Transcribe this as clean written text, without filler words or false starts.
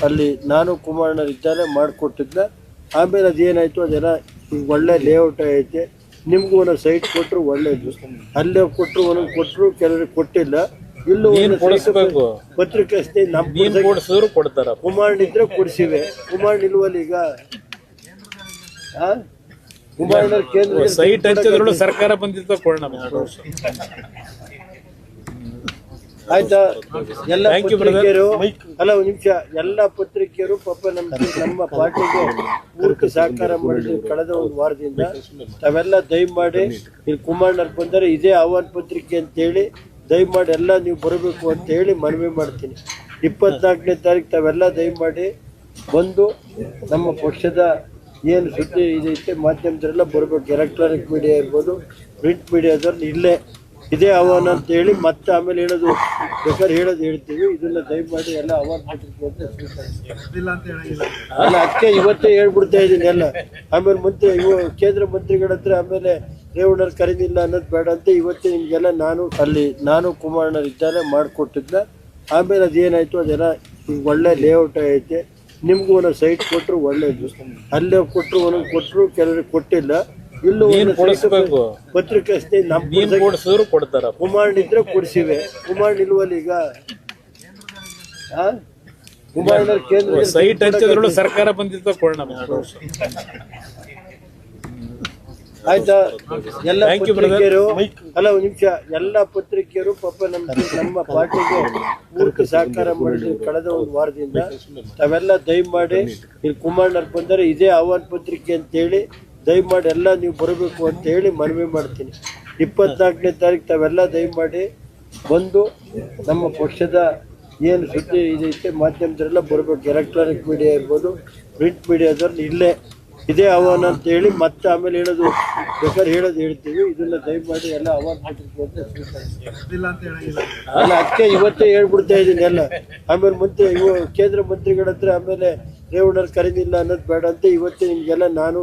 ಅಲ್ಲಿ ನಾನು ಕುಮಾರಣ್ಣರಿದ್ದಾನೆ ಮಾಡಿಕೊಟ್ಟಿದ್ದ. ಆಮೇಲೆ ಅದೇನಾಯ್ತು ಅದೆಲ್ಲ ಈಗ ಒಳ್ಳೆ ಲೇಔಟ್ ಐತೆ. ನಿಮ್ಗೂ ಒಂದೊಂದು ಸೈಟ್ ಕೊಟ್ಟರು ಒಳ್ಳೇದು, ಅಲ್ಲೇ ಕೊಟ್ಟರು ಒಂದೊಂದು ಕೊಟ್ಟರು, ಕೆಲವರಿಗೆ ಕೊಟ್ಟಿಲ್ಲ. ಇಲ್ಲೂ ಪತ್ರಿಕೆ ನಮ್ಮ ಕೊಡ್ತಾರ. ಕುಮಾರಣ್ಣ ಇದ್ರೆ ಕೊಡ್ಸಿವೆ, ಕುಮಾರಣ್ಣ ಇಲ್ವಲ್ಲ ಈಗ. ಕುಮಾರಣ್ಣ ಕೇಂದ್ರ ಸೈಟ್ ಹಂಚಿದ್ರಲ್ಲೂ ಸರ್ಕಾರ ಬಂದಿತ್ತು ಕೊಡೋಣ. ಆಯ್ತಾ? ಎಲ್ಲ ಪತ್ರಿಕೆಯರು ಅಲ್ಲ ಒಂದು ನಿಮಿಷ, ಎಲ್ಲ ಪತ್ರಿಕೆಯರು ಪಾಪ ನಮ್ಮ ಪಾರ್ಟಿಗೆ ಪೂರ್ತಿ ಸಹಕಾರ ಮಾಡಿದ್ರು ಕಳೆದ ಒಂದು ವಾರದಿಂದ. ತಾವೆಲ್ಲ ದಯಮಾಡಿ ಇಲ್ಲಿ ಕುಮಾರಣ್ಣರು ಬಂದರೆ ಇದೇ ಆಹ್ವಾನ ಪತ್ರಿಕೆ ಅಂತೇಳಿ ದಯಮಾಡಿ ಎಲ್ಲ ನೀವು ಬರಬೇಕು ಅಂತ ಹೇಳಿ ಮನವಿ ಮಾಡ್ತೀನಿ. 24ನೇ ತಾರೀಕು ತಾವೆಲ್ಲ ದಯಮಾಡಿ ಬಂದು ನಮ್ಮ ಪಕ್ಷದ ಏನು ಸುದ್ದಿ ಇದೈತೆ ಮಾಧ್ಯಮದವರೆಲ್ಲ ಬರಬೇಕು. ಎಲೆಕ್ಟ್ರಾನಿಕ್ ಮೀಡಿಯಾ ಇರ್ಬೋದು, ಪ್ರಿಂಟ್ ಮೀಡಿಯಾದವ್ರನ್ನ ಇಲ್ಲೇ ಇದೇ ಆಹ್ವಾನ ಅಂತ ಹೇಳಿ ಮತ್ತೆ ಆಮೇಲೆ ಹೇಳೋದು ಬೇಕಾದ್ರೆ ಹೇಳ್ತೀವಿ. ಇದನ್ನ ದಯಮಾಡಿ ಎಲ್ಲ ಆಹ್ವಾನ ಪತ್ರಿಕೆ ಅಂತ ಅಲ್ಲ, ಅದಕ್ಕೆ ಇವತ್ತೇ ಹೇಳ್ಬಿಡ್ತಾ ಇದ್ದೀನಿ ಎಲ್ಲ. ಆಮೇಲೆ ಮಂತ್ರಿ ಕೇಂದ್ರ ಮಂತ್ರಿಗಳ ಹತ್ರ ಆಮೇಲೆ ರೇವಣ್ಣರು ಕರೀದಿಲ್ಲ ಅನ್ನೋದು ಬೇಡ ಅಂತ ಇವತ್ತೇ ನಿಮ್ಗೆಲ್ಲ ನಾನು ಕುಮಾರಣ್ಣರಿದ್ದಾನೆ ಮಾಡಿಕೊಟ್ಟಿದ್ದ. ಆಮೇಲೆ ಅದೇನಾಯ್ತು ಅದೆಲ್ಲ ಈಗ ಒಳ್ಳೆ ಲೇಔಟ್ ಐತೆ. ನಿಮ್ಗೂ ಒಂದೊಂದು ಸೈಟ್ ಕೊಟ್ಟರು ಒಳ್ಳೇದು, ಅಲ್ಲೇ ಕೊಟ್ಟರು ಒಂದೊಂದು ಕೊಟ್ಟರು, ಕೆಲವರಿಗೆ ಕೊಟ್ಟಿಲ್ಲ. ಇಲ್ಲೂ ಪತ್ರಿಕೆ ನಮ್ಮ ಕೊಡ್ತಾರ. ಕುಮಾರಣ್ಣ ಇದ್ರೆ ಕೊಡ್ಸಿವೆ, ಕುಮಾರಣ್ಣ ಇಲ್ವಲ್ಲ ಈಗ. ಕುಮಾರಣ್ಣ ಕೇಂದ್ರ ಸೈಟ್ ಹಂಚಿದ್ರಲ್ಲೂ ಸರ್ಕಾರ ಬಂದಿತ್ತು ಕೊಡೋಣ. ಆಯ್ತಾ? ಎಲ್ಲ ಪತ್ರಿಕೆಯರು ಅಲ್ಲ ಒಂದು ನಿಮಿಷ, ಎಲ್ಲ ಪತ್ರಿಕೆಯರು ಪಾಪ ನಮ್ಮ ಪಾರ್ಟಿಗೆ ಪೂರ್ತಿ ಸಹಕಾರ ಮಾಡಿದ್ರು ಕಳೆದ ಒಂದು ವಾರದಿಂದ. ತಾವೆಲ್ಲ ದಯಮಾಡಿ ಇಲ್ಲಿ ಕುಮಾರಣ್ಣರು ಬಂದರೆ ಇದೇ ಆಹ್ವಾನ ಪತ್ರಿಕೆ ಅಂತೇಳಿ ದಯಮಾಡಿ ಎಲ್ಲ ನೀವು ಬರಬೇಕು ಅಂತ ಹೇಳಿ ಮನವಿ ಮಾಡ್ತೀನಿ. 24ನೇ ತಾರೀಕು ತಾವೆಲ್ಲ ದಯಮಾಡಿ ಬಂದು ನಮ್ಮ ಪಕ್ಷದ ಏನು ಸುದ್ದಿ ಇದೈತೆ ಮಾಧ್ಯಮದವರೆಲ್ಲ ಬರಬೇಕು. ಎಲೆಕ್ಟ್ರಾನಿಕ್ ಮೀಡಿಯಾ ಇರ್ಬೋದು, ಪ್ರಿಂಟ್ ಮೀಡಿಯಾದವ್ರನ್ನ ಇಲ್ಲೇ ಇದೇ ಆಹ್ವಾನ ಅಂತ ಹೇಳಿ ಮತ್ತೆ ಆಮೇಲೆ ಹೇಳೋದು ಬೇಕಾದ್ರೆ ಹೇಳ್ತೀವಿ. ಇದನ್ನ ದಯಮಾಡಿ ಎಲ್ಲ ಆಹ್ವಾನ ಪತ್ರಿಕೆ ಅಂತ ಅಲ್ಲ, ಅದಕ್ಕೆ ಇವತ್ತೇ ಹೇಳ್ಬಿಡ್ತಾ ಇದ್ದೀನಿ ಎಲ್ಲ. ಆಮೇಲೆ ಕೇಂದ್ರ ಮಂತ್ರಿಗಳ ಹತ್ರ ಆಮೇಲೆ ರೇವಣ್ಣರು ಕರೀದಿಲ್ಲ ಅನ್ನೋದು ಬೇಡ ಅಂತ ಇವತ್ತೇ ನಿಮ್ಗೆಲ್ಲ ನಾನು